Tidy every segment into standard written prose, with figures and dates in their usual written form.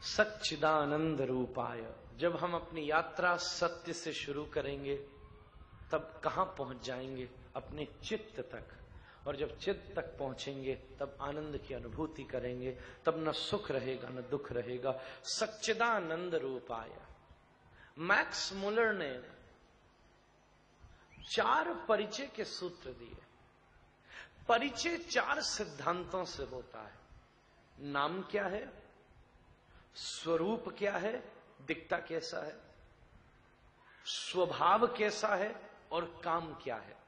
सच्चिदानंद रूपाय। जब हम अपनी यात्रा सत्य से शुरू करेंगे तब कहां पहुंच जाएंगे? अपने चित्त तक। और जब चित्त तक पहुंचेंगे तब आनंद की अनुभूति करेंगे, तब न सुख रहेगा न दुख रहेगा। सच्चिदानंद रूपाय। मैक्स मुलर ने 4 परिचय के सूत्र दिए। परिचय 4 सिद्धांतों से होता है। नाम क्या है, स्वरूप क्या है, दिखता कैसा है, स्वभाव कैसा है और काम क्या है।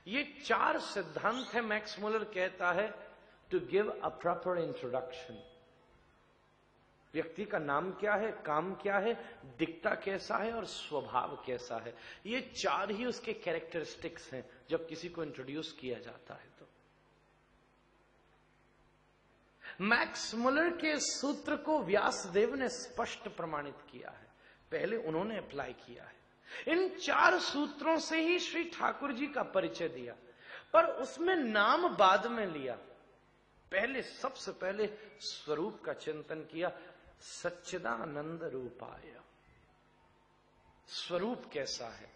ये 4 सिद्धांत है। मैक्स मुलर कहता है to give a proper introduction. व्यक्ति का नाम क्या है, काम क्या है, दिखता कैसा है और स्वभाव कैसा है। ये 4 ही उसके कैरेक्टरिस्टिक्स हैं जब किसी को इंट्रोड्यूस किया जाता है। तो मैक्स मुलर के सूत्र को व्यासदेव ने स्पष्ट प्रमाणित किया है, पहले उन्होंने अप्लाई किया है। इन 4 सूत्रों से ही श्री ठाकुर जी का परिचय दिया, पर उसमें नाम बाद में लिया। पहले सबसे पहले स्वरूप का चिंतन किया। सच्चिदानंद रूपाय। स्वरूप कैसा है?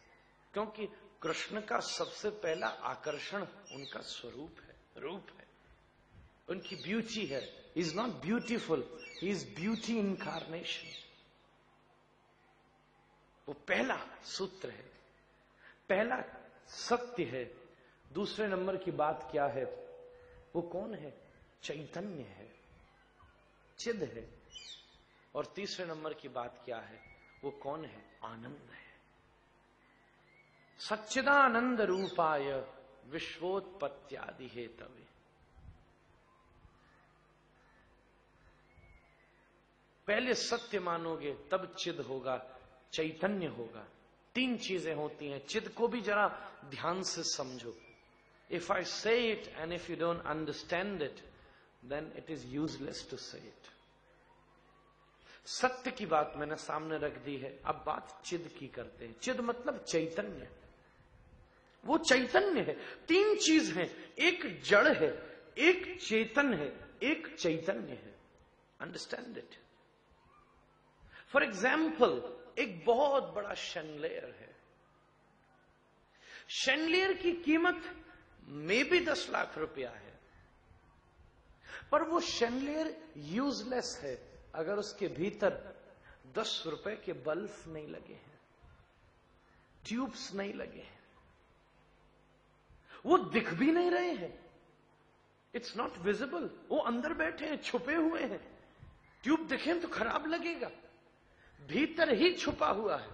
क्योंकि कृष्ण का सबसे पहला आकर्षण उनका स्वरूप है, रूप है, उनकी ब्यूटी है। Is not beautiful, he is beauty incarnation. वो पहला सूत्र है, पहला सत्य है। दूसरे नंबर की बात क्या है? वो कौन है? चैतन्य है, चिद है। और तीसरे नंबर की बात क्या है? वो कौन है? आनंद है। सच्चिदानंद रूपाय विश्वोत्पत्त्यादि हेतवे। पहले सत्य मानोगे तब चिद होगा, चैतन्य होगा। 3 चीजें होती हैं। चिद को भी जरा ध्यान से समझो। If I say it and if you don't understand it then it is useless to say it. सत्य की बात मैंने सामने रख दी है, अब बात चिद की करते हैं। चिद मतलब चैतन्य। वो चैतन्य है। 3 चीज हैं, एक जड़ है, एक चेतन है, एक चैतन्य है। Understand it. फॉर एग्जाम्पल, एक बहुत बड़ा शैंडलियर है। शैंडलियर की कीमत मे भी 10 लाख रुपया है, पर वो शैंडलियर यूजलेस है अगर उसके भीतर 10 रुपए के बल्ब नहीं लगे हैं, ट्यूब्स नहीं लगे हैं, वो दिख भी नहीं रहे हैं। It's not visible. वो अंदर बैठे हैं, छुपे हुए हैं। ट्यूब दिखें तो खराब लगेगा, भीतर ही छुपा हुआ है।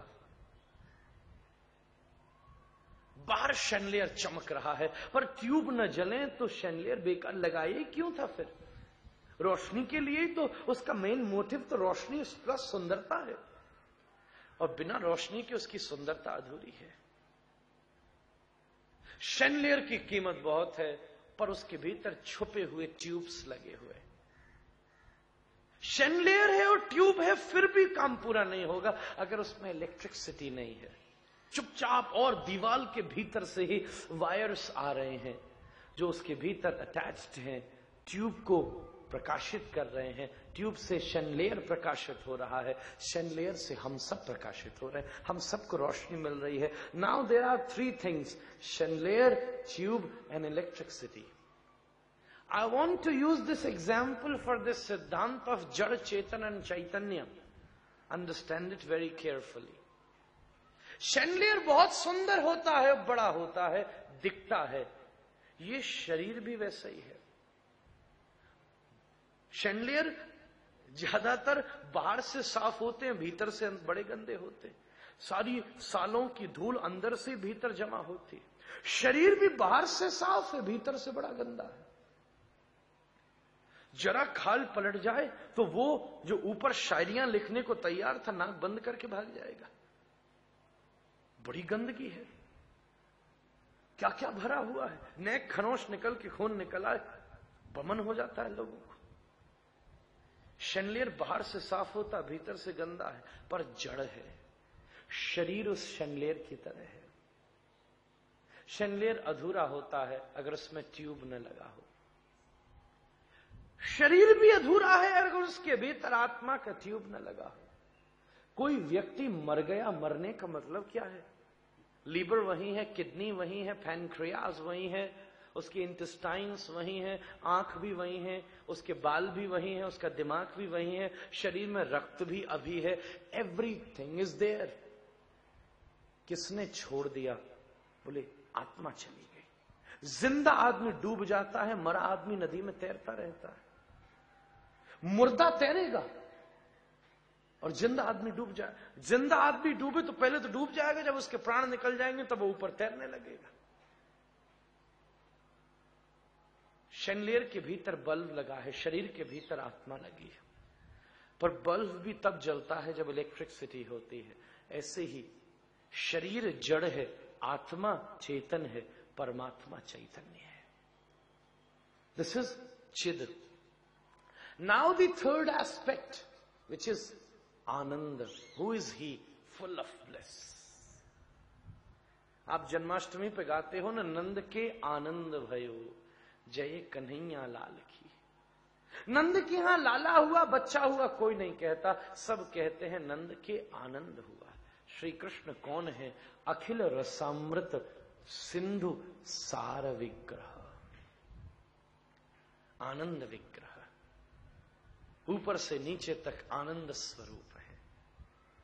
बाहर शैंडलियर चमक रहा है, पर ट्यूब न जले तो शैंडलियर बेकार लगाए क्यों था? फिर रोशनी के लिए ही तो उसका मेन मोटिव तो रोशनी प्लस सुंदरता है, और बिना रोशनी के उसकी सुंदरता अधूरी है। शैंडलियर की कीमत बहुत है, पर उसके भीतर छुपे हुए ट्यूब्स लगे हुए। शैंडलियर है और ट्यूब है, फिर भी काम पूरा नहीं होगा अगर उसमें इलेक्ट्रिसिटी नहीं है। चुपचाप और दीवार के भीतर से ही वायर्स आ रहे हैं जो उसके भीतर अटैच्ड हैं, ट्यूब को प्रकाशित कर रहे हैं। ट्यूब से शैंडलियर प्रकाशित हो रहा है, शैंडलियर से हम सब प्रकाशित हो रहे हैं, हम सबको रोशनी मिल रही है। Now there are 3 things, chandelier, tube and electricity. I want to use this example for this Siddhant of Jad, Chetan and Chaitanya. Understand it very carefully. Chandelier बहुत सुंदर होता है, बड़ा होता है, दिखता है। ये शरीर भी वैसा ही है। शैंडलियर ज्यादातर बाहर से साफ होते हैं, भीतर से बड़े गंदे होते हैं। सारी सालों की धूल अंदर से भीतर जमा होती है। शरीर भी बाहर से साफ है, भीतर से बड़ा गंदा है। जरा खाल पलट जाए तो वो जो ऊपर शायरियां लिखने को तैयार था, नाक बंद करके भाग जाएगा। बड़ी गंदगी है, क्या क्या भरा हुआ है। नेक खरोश निकल के खून निकल आए, बमन हो जाता है लोगों को। शैंडलियर बाहर से साफ होता, भीतर से गंदा है, पर जड़ है। शरीर उस शैंडलियर की तरह है। शैंडलियर अधूरा होता है अगर उसमें ट्यूब न लगा हो। शरीर भी अधूरा है अगर उसके भीतर आत्मा का ट्यूब न लगा हो। कोई व्यक्ति मर गया, मरने का मतलब क्या है? लीवर वही है, किडनी वही है, पैनक्रियाज वही है, उसके इंटेस्टाइन्स वही है, आंख भी वही है, उसके बाल भी वही है, उसका दिमाग भी वही है, शरीर में रक्त भी अभी है, एवरीथिंग इज देयर। किसने छोड़ दिया? बोले आत्मा चली गई। जिंदा आदमी डूब जाता है, मरा आदमी नदी में तैरता रहता है। मुर्दा तैरेगा और जिंदा आदमी डूब जाए। जिंदा आदमी डूबे तो पहले तो डूब जाएगा, जब उसके प्राण निकल जाएंगे तब वो ऊपर तैरने लगेगा। शैंडलियर के भीतर बल्ब लगा है, शरीर के भीतर आत्मा लगी है, पर बल्ब भी तब जलता है जब इलेक्ट्रिसिटी होती है। ऐसे ही शरीर जड़ है, आत्मा चेतन है, परमात्मा चैतन्य है। दिस इज चिद। Now the third aspect which is Anand. Who is he? Full of bless. आप जन्माष्टमी पे गाते हो ना, नंद के आनंद भयो जय कन्हैया लाल की। नंद के यहां लाला हुआ, बच्चा हुआ कोई नहीं कहता, सब कहते हैं नंद के आनंद हुआ। श्री कृष्ण कौन है? अखिल रसामृत सिंधु सार विग्रह, आनंद विग्रह, ऊपर से नीचे तक आनंद स्वरूप है।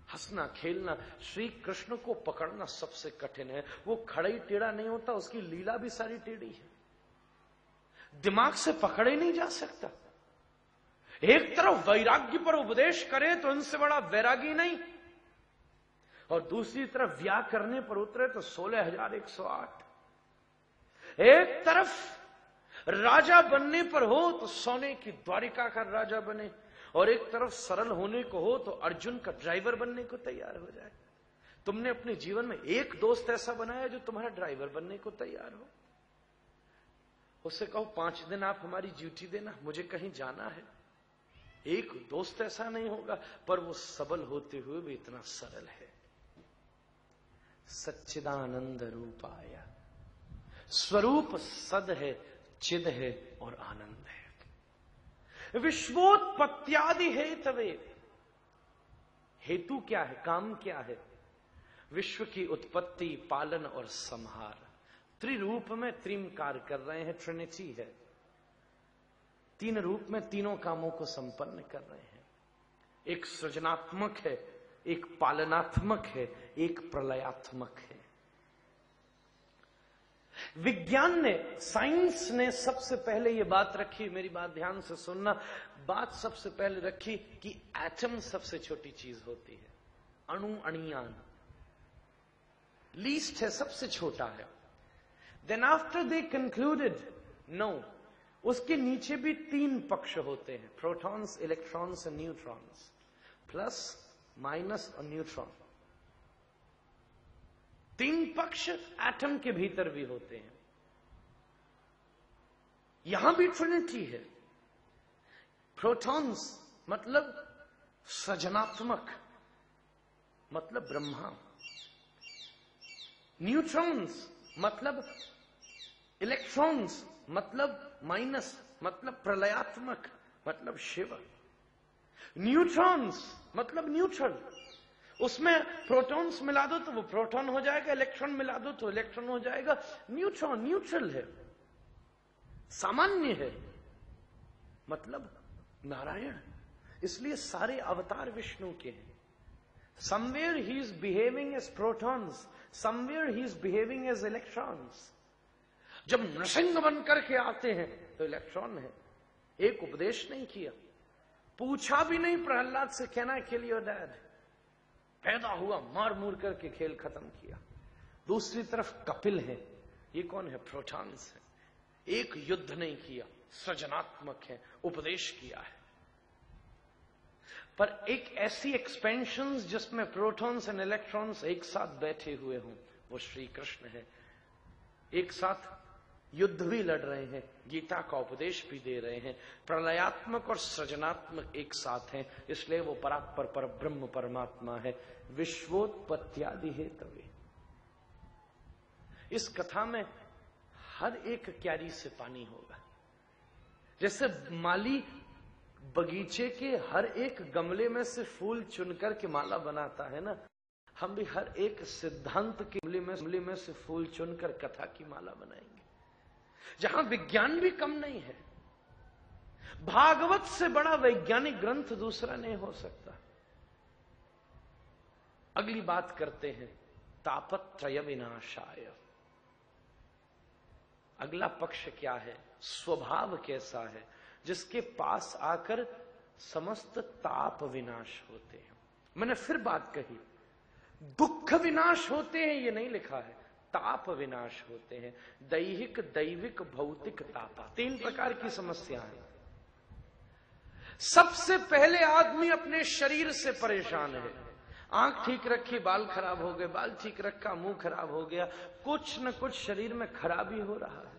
हंसना खेलना, श्री कृष्ण को पकड़ना सबसे कठिन है। वो खड़ा ही टेढ़ा नहीं होता, उसकी लीला भी सारी टेढ़ी है, दिमाग से पकड़े नहीं जा सकता। एक तरफ वैराग्य पर उपदेश करे तो इनसे बड़ा वैरागी नहीं, और दूसरी तरफ व्याह करने पर उतरे तो 16,108। एक तरफ राजा बनने पर हो तो सोने की द्वारिका का राजा बने, और एक तरफ सरल होने को हो तो अर्जुन का ड्राइवर बनने को तैयार हो जाए। तुमने अपने जीवन में एक दोस्त ऐसा बनाया जो तुम्हारा ड्राइवर बनने को तैयार हो? उससे कहो 5 दिन आप हमारी ड्यूटी देना, मुझे कहीं जाना है। एक दोस्त ऐसा नहीं होगा, पर वो सबल होते हुए भी इतना सरल है। सच्चिदानंद रूपाय, स्वरूप सद है, चिद है और आनंद है। विश्वोत्पत्त्यादि हेतवे, हेतु क्या है, काम क्या है? विश्व की उत्पत्ति, पालन और संहार। त्रिरूप में त्रिम कार्य कर रहे हैं, ट्रिनिटी है। 3 रूप में तीनों कामों को संपन्न कर रहे हैं। एक सृजनात्मक है, एक पालनात्मक है, एक प्रलयात्मक है। विज्ञान ने, साइंस ने सबसे पहले ये बात रखी, मेरी बात ध्यान से सुनना, बात सबसे पहले रखी कि एटम सबसे छोटी चीज होती है, अणु अणियान, लीस्ट है, सबसे छोटा है। Then after they concluded no, उसके नीचे भी 3 पक्ष होते हैं, प्रोटॉन्स, इलेक्ट्रॉन्स और न्यूट्रॉन्स, प्लस माइनस और न्यूट्रॉन। 3 पक्ष एटम के भीतर भी होते हैं। यहां भी ट्रिनिटी है। प्रोटॉन्स मतलब सृजनात्मक, मतलब ब्रह्मा। न्यूट्रॉन्स मतलब इलेक्ट्रॉन्स, मतलब माइनस, मतलब प्रलयात्मक, मतलब शिव। न्यूट्रॉन्स मतलब न्यूट्रल, उसमें प्रोटॉन्स मिला दो तो वो प्रोटॉन हो जाएगा, इलेक्ट्रॉन मिला दो तो इलेक्ट्रॉन हो जाएगा। न्यूट्रॉन न्यूट्रल है, सामान्य है, मतलब नारायण। इसलिए सारे अवतार विष्णु के हैं। Somewhere he is behaving as protons, somewhere he is behaving as electrons. जब नृसिंह बन करके आते हैं तो इलेक्ट्रॉन है। एक उपदेश नहीं किया, पूछा भी नहीं प्रहलाद से, कहना किल योर डैड, पैदा हुआ, मार मूर करके खेल खत्म किया। दूसरी तरफ कपिल है, ये कौन है? प्रोटॉन्स है। एक युद्ध नहीं किया, सृजनात्मक है, उपदेश किया है। पर एक ऐसी एक्सपेंशन जिसमें प्रोटॉन्स एंड इलेक्ट्रॉन्स एक साथ बैठे हुए हों, वो श्री कृष्ण है। एक साथ युद्ध भी लड़ रहे हैं, गीता का उपदेश भी दे रहे हैं। प्रलयात्मक और सृजनात्मक एक साथ हैं, इसलिए वो परात्पर पर ब्रह्म परमात्मा है। विश्वोत्पत्त्यादि हेतवे। इस कथा में हर एक क्यारी से पानी होगा। जैसे माली बगीचे के हर एक गमले में से फूल चुनकर के माला बनाता है ना, हम भी हर एक सिद्धांत के गमले में से फूल चुनकर कथा की माला बनाएंगे, जहां विज्ञान भी कम नहीं है। भागवत से बड़ा वैज्ञानिक ग्रंथ दूसरा नहीं हो सकता। अगली बात करते हैं, तापत्रय विनाशाय। अगला पक्ष क्या है, स्वभाव कैसा है, जिसके पास आकर समस्त ताप विनाश होते हैं। मैंने फिर बात कही, दुख विनाश होते हैं ये नहीं लिखा है, ताप विनाश होते हैं। दैहिक, दैविक, भौतिक तापा, 3 प्रकार की समस्याएं। सबसे पहले आदमी अपने शरीर से परेशान है। आंख ठीक रखी, बाल खराब हो गए, बाल ठीक रखा, मुंह खराब हो गया, कुछ न कुछ शरीर में खराबी हो रहा है।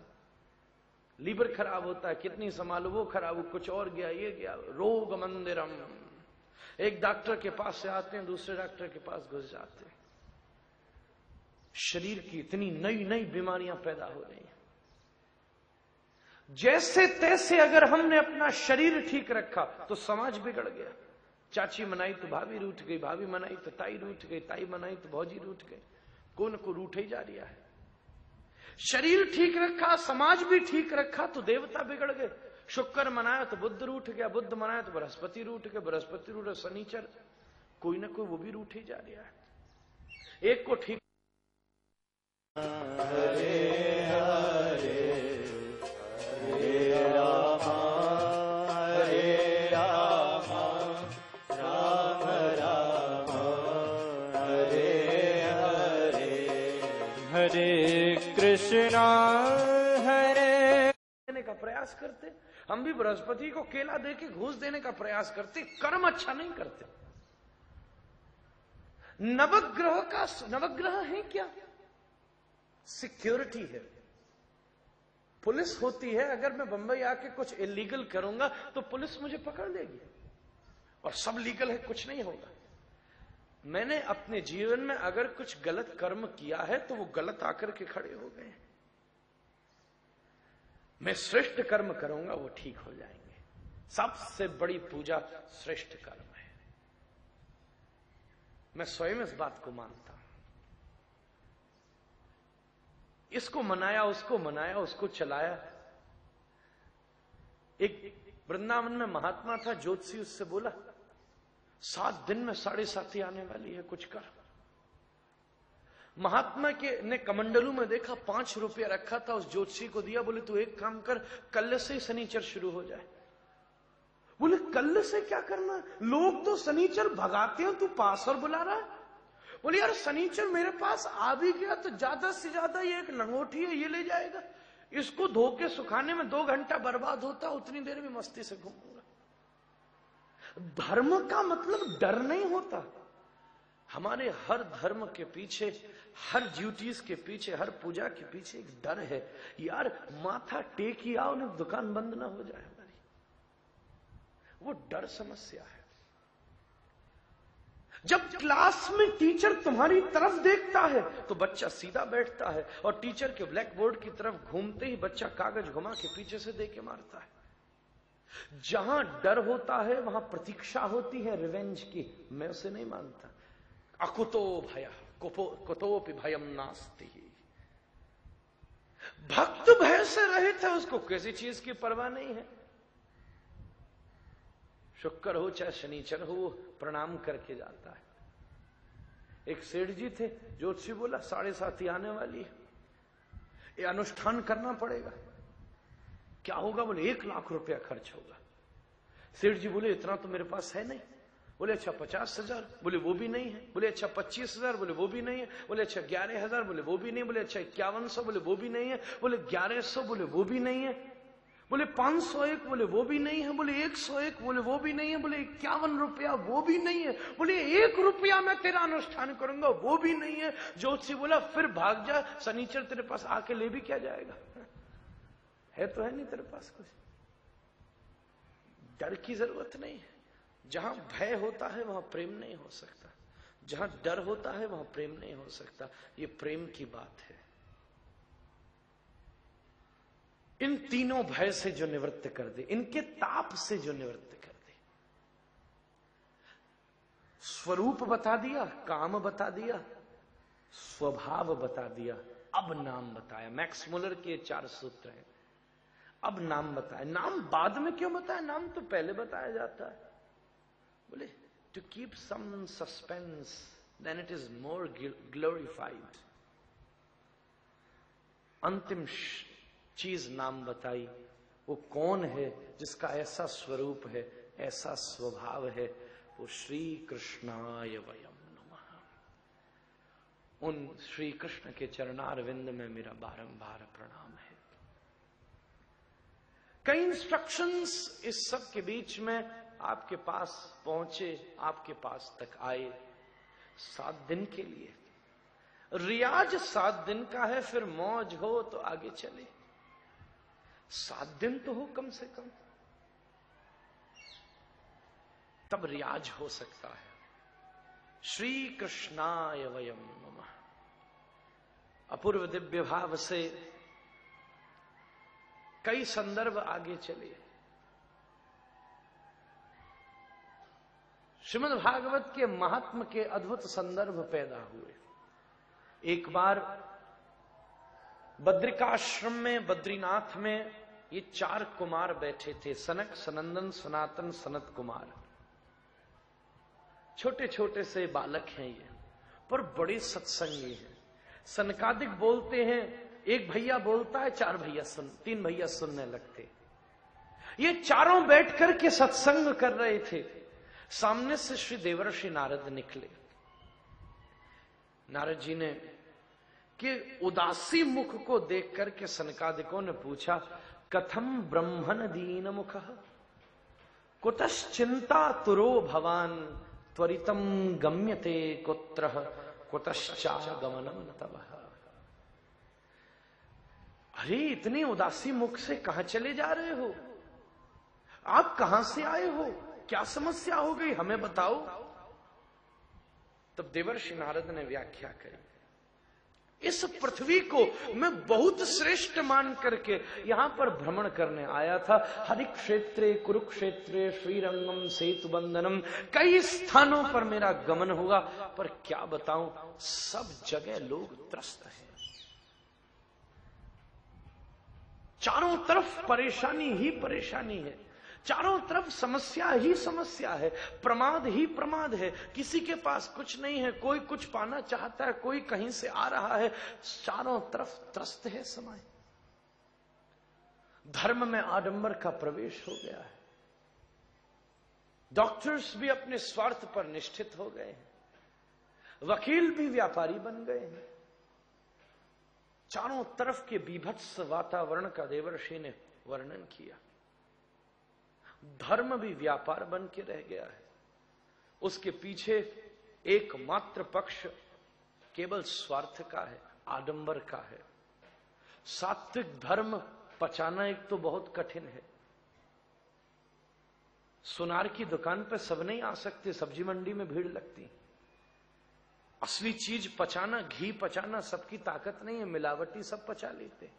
लीवर खराब होता है, कितनी संभालो, वो खराब हो, कुछ और गया, ये गया, रोग मंदिरम। एक डॉक्टर के पास से आते हैं, दूसरे डॉक्टर के पास घुस जाते हैं। शरीर की इतनी नई नई बीमारियां पैदा हो रही हैं। जैसे तैसे अगर हमने अपना शरीर ठीक रखा तो समाज बिगड़ गया। चाची मनाई तो भाभी रूठ गई, भाभी मनाई तो ताई रूठ गई, ताई मनाई तो भौजी रूठ गई, कौन को रूठे जा रहा है। शरीर ठीक रखा, समाज भी ठीक रखा तो देवता बिगड़ गए। शुक्र मनाया तो बुद्ध रूठ गया, बुद्ध मनाया तो बृहस्पति रूठ गया, बृहस्पति रूठ शनिचर, कोई ना कोई वो भी रूठे जा रहा है। एक को ठीक हरे हरे हरे रामा हरे रामा राम राम हरे हरे हरे कृष्णा हरे। देने का प्रयास करते, हम भी बृहस्पति को केला देके घूस देने का प्रयास करते, कर्म अच्छा नहीं करते। नवग्रह है क्या, सिक्योरिटी है, पुलिस होती है। अगर मैं बंबई आके कुछ इलीगल करूंगा तो पुलिस मुझे पकड़ लेगी, और सब लीगल है, कुछ नहीं होगा। मैंने अपने जीवन में अगर कुछ गलत कर्म किया है तो वो गलत आकर के खड़े हो गए। मैं श्रेष्ठ कर्म करूंगा, वो ठीक हो जाएंगे। सबसे बड़ी पूजा श्रेष्ठ कर्म है। मैं स्वयं इस बात को मानता हूं। इसको मनाया, उसको मनाया, उसको चलाया। एक वृंदावन में महात्मा था, ज्योतिषी, उससे बोला 7 दिन में 7.5 आने वाली है, कुछ कर। महात्मा के ने कमंडलू में देखा 5 रुपया रखा था, उस ज्योतिषी को दिया, बोले तू एक काम कर, कल से ही शनिचर शुरू हो जाए। बोले कल से क्या करना, लोग तो शनिचर भगाते हैं, तू पास और बुला रहा है। बोले यार शनिचर मेरे पास आ भी गया तो ज्यादा से ज्यादा ये एक लंगोटी है, ये ले जाएगा, इसको धो के सुखाने में 2 घंटा बर्बाद होता, उतनी देर में मस्ती से घूमूंगा। धर्म का मतलब डर नहीं होता। हमारे हर धर्म के पीछे, हर ड्यूटीज के पीछे, हर पूजा के पीछे एक डर है, यार माथा टेक ही आओ, नहीं दुकान बंद ना हो जाए हमारी। वो डर समस्या है। जब क्लास में टीचर तुम्हारी तरफ देखता है तो बच्चा सीधा बैठता है, और टीचर के ब्लैक बोर्ड की तरफ घूमते ही बच्चा कागज घुमा के पीछे से दे के मारता है। जहां डर होता है वहां प्रतीक्षा होती है रिवेंज की। मैं उसे नहीं मानता। अकुतो भय कुतोपि भयम नास्ति। भक्त भय से रहित है, उसको किसी चीज की परवाह नहीं है। शुक्र हो चाहे शनिचर हो, प्रणाम करके जाता है। एक सेठ जी थे, ज्योतिषी बोला 7.5 आने वाली है, ये अनुष्ठान करना पड़ेगा। क्या होगा, बोले 1 लाख रुपया खर्च होगा। सेठ जी बोले इतना तो मेरे पास है नहीं। बोले अच्छा 50,000, बोले वो भी नहीं है। बोले अच्छा 25,000, बोले वो भी नहीं है। बोले अच्छा 11,000, बोले वो भी नहीं। बोले अच्छा 5100, बोले वो भी नहीं है। बोले 1100, बोले वो भी नहीं है। बोले 501, बोले वो भी नहीं है। बोले 101, बोले वो भी नहीं है। बोले 51 रुपया, वो भी नहीं है। बोले 1 रुपया मैं तेरा अनुष्ठान करूंगा, वो भी नहीं है। ज्योतिषी बोला फिर भाग जा, शनिचर तेरे पास आके ले भी क्या जाएगा, है तो है नहीं तेरे पास कुछ। डर की जरूरत नहीं है। जहां भय होता है वहां प्रेम नहीं हो सकता, जहां डर होता है वहां प्रेम नहीं हो सकता। ये प्रेम की बात है। इन तीनों भय से जो निवृत्त कर दे, इनके ताप से जो निवृत्त कर दे। स्वरूप बता दिया, काम बता दिया, स्वभाव बता दिया, अब नाम बताया। मैक्स मुलर के 4 सूत्र हैं। अब नाम बताया। नाम बाद में क्यों बताया? नाम तो पहले बताया जाता है। बोले to keep some suspense, then it is more glorified. अंतिम चीज नाम बताई। वो कौन है जिसका ऐसा स्वरूप है, ऐसा स्वभाव है? वो श्री कृष्णाय वयम नमः। उन श्री कृष्ण के चरणारविंद में मेरा बारंबार प्रणाम है। कई इंस्ट्रक्शंस इस सब के बीच में आपके पास पहुंचे, आपके पास तक आए 7 दिन के लिए। रियाज 7 दिन का है, फिर मौज हो तो आगे चले। 7 दिन तो हो कम से कम, तब रियाज हो सकता है। श्री कृष्णाय वयम नमः। अपूर्व दिव्य भाव से कई संदर्भ आगे चले। श्रीमद् भागवत के महात्म के अद्भुत संदर्भ पैदा हुए। एक बार बद्रिकाश्रम में, बद्रीनाथ में ये 4 कुमार बैठे थे, सनक, सनंदन, सनातन, सनत कुमार। छोटे छोटे से बालक हैं ये, पर बड़े सत्संगी हैं। सनकादिक बोलते हैं, एक भैया बोलता है, 4 भैया 3 भैया सुनने लगते। ये चारों बैठ करके सत्संग कर रहे थे। सामने से श्री देवर्षि नारद निकले। नारद जी ने कि उदासी मुख को देख करके सनकादिकों ने पूछा, कथम ब्रह्मन दीन मुख कुतश्चिंता तुरो भवान त्वरितम गम्यते कुत्र कुतश्चागमनम तव। अरे इतनी उदासी मुख से कहां चले जा रहे हो? आप कहां से आए हो? क्या समस्या हो गई, हमें बताओ। तब देवर्षि नारद ने व्याख्या करी, इस पृथ्वी को मैं बहुत श्रेष्ठ मान करके यहां पर भ्रमण करने आया था। हरिक्षेत्रे, कुरुक्षेत्रे, श्रीरंगम, सेतु बंधनम, कई स्थानों पर मेरा गमन हुआ, पर क्या बताऊं, सब जगह लोग त्रस्त हैं। चारों तरफ परेशानी ही परेशानी है, चारों तरफ समस्या ही समस्या है, प्रमाद ही प्रमाद है। किसी के पास कुछ नहीं है, कोई कुछ पाना चाहता है, कोई कहीं से आ रहा है, चारों तरफ त्रस्त है समय। धर्म में आडंबर का प्रवेश हो गया है। डॉक्टर्स भी अपने स्वार्थ पर निष्ठित हो गए हैं, वकील भी व्यापारी बन गए हैं। चारों तरफ के बीभत्स वातावरण का देवर्षि ने वर्णन किया। धर्म भी व्यापार बन के रह गया है। उसके पीछे एकमात्र पक्ष केवल स्वार्थ का है, आडंबर का है। सात्विक धर्म पचाना एक तो बहुत कठिन है। सुनार की दुकान पर सब नहीं आ सकते, सब्जी मंडी में भीड़ लगती। असली चीज पचाना, घी पचाना सबकी ताकत नहीं है, मिलावटी सब पचा लेते।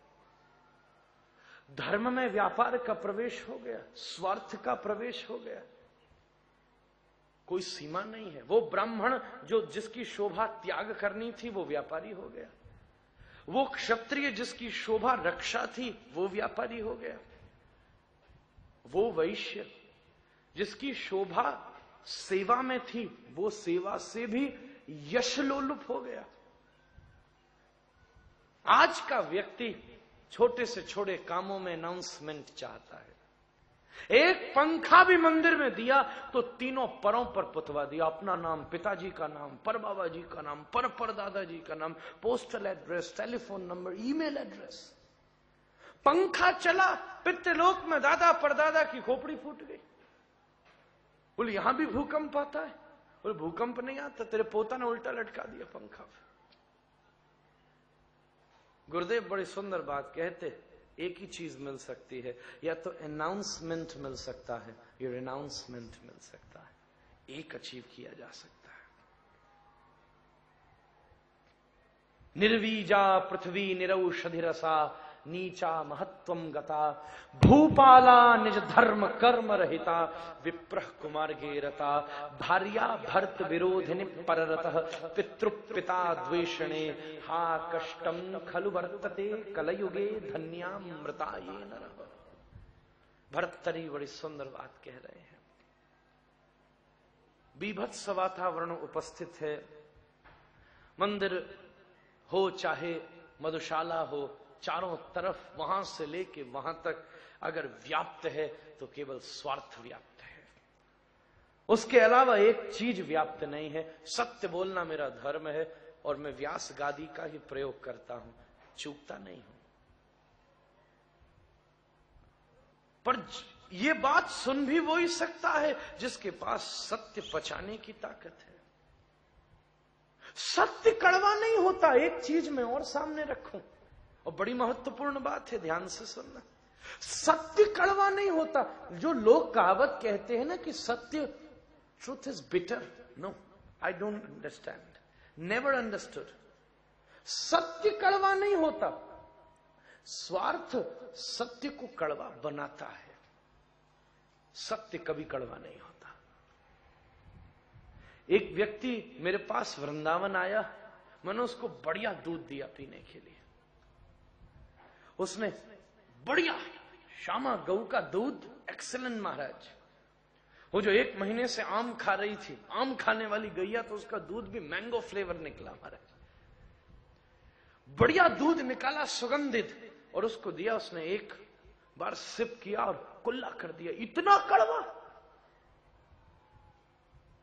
धर्म में व्यापार का प्रवेश हो गया, स्वार्थ का प्रवेश हो गया, कोई सीमा नहीं है। वो ब्राह्मण जो जिसकी शोभा त्याग करनी थी वो व्यापारी हो गया, वो क्षत्रिय जिसकी शोभा रक्षा थी वो व्यापारी हो गया, वो वैश्य जिसकी शोभा सेवा में थी वो सेवा से भी यशलोलुप हो गया। आज का व्यक्ति छोटे से छोटे कामों में अनाउंसमेंट चाहता है। एक पंखा भी मंदिर में दिया तो तीनों परों पर पुतवा दिया, अपना नाम, पिताजी का नाम, पर बाबा जी का नाम, पर दादाजी का नाम, postal address, telephone number, email address. पंखा चला, पितृलोक में दादा परदादा की खोपड़ी फूट गई। बोले यहां भी भूकंप आता है? बोले भूकंप नहीं आता, तेरे पोता ने उल्टा लटका दिया पंखा। गुरुदेव बड़ी सुंदर बात कहते, एक ही चीज मिल सकती है, या तो अनाउंसमेंट मिल सकता है या रिनाउंसमेंट मिल सकता है। एक अचीव किया जा सकता है। निर्वीजा पृथ्वी निरौषधिरसा नीचा महत्वम गता भूपाला निज धर्म कर्म रहिता विप्रह कुमार गेरता भार्या भर्त विरोधिनी पररतः पितृपिता द्वेषणे हा कष्टम खलु वर्तते कलयुगे धन्यामृता ये नरः। भर्तरी बड़ी सुंदर बात कह रहे हैं। बीभत्स वातावरण उपस्थित है, मंदिर हो चाहे मधुशाला हो, चारों तरफ वहां से लेके वहां तक अगर व्याप्त है तो केवल स्वार्थ व्याप्त है, उसके अलावा एक चीज व्याप्त नहीं है। सत्य बोलना मेरा धर्म है और मैं व्यास गादी का ही प्रयोग करता हूं, चूकता नहीं हूं। पर ये बात सुन भी वो ही सकता है जिसके पास सत्य पचाने की ताकत है। सत्य कड़वा नहीं होता। एक चीज मैं और सामने रखूं, और बड़ी महत्वपूर्ण बात है, ध्यान से सुनना। सत्य कड़वा नहीं होता। जो लोग कहावत कहते हैं ना कि सत्य, truth is bitter, no, I don't understand, never understood. सत्य कड़वा नहीं होता, स्वार्थ सत्य को कड़वा बनाता है। सत्य कभी कड़वा नहीं होता। एक व्यक्ति मेरे पास वृंदावन आया, मैंने उसको बढ़िया दूध दिया पीने के लिए। उसने बढ़िया श्यामा गऊ का दूध, एक्सीलेंट महाराज। वो जो 1 महीने से आम खा रही थी, आम खाने वाली गैया, तो उसका दूध भी मैंगो फ्लेवर निकला महाराज। बढ़िया दूध निकाला, सुगंधित, और उसको दिया। उसने एक बार सिप किया और कुल्ला कर दिया। इतना कड़वा,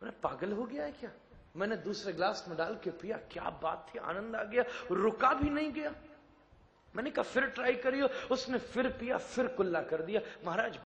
मैंने पागल हो गया है क्या? मैंने दूसरे ग्लास में डाल के पिया, क्या बात थी, आनंद आ गया, रुका भी नहीं गया। मैंने कहा फिर ट्राई करियो, उसने फिर पिया, फिर कुल्ला कर दिया। महाराज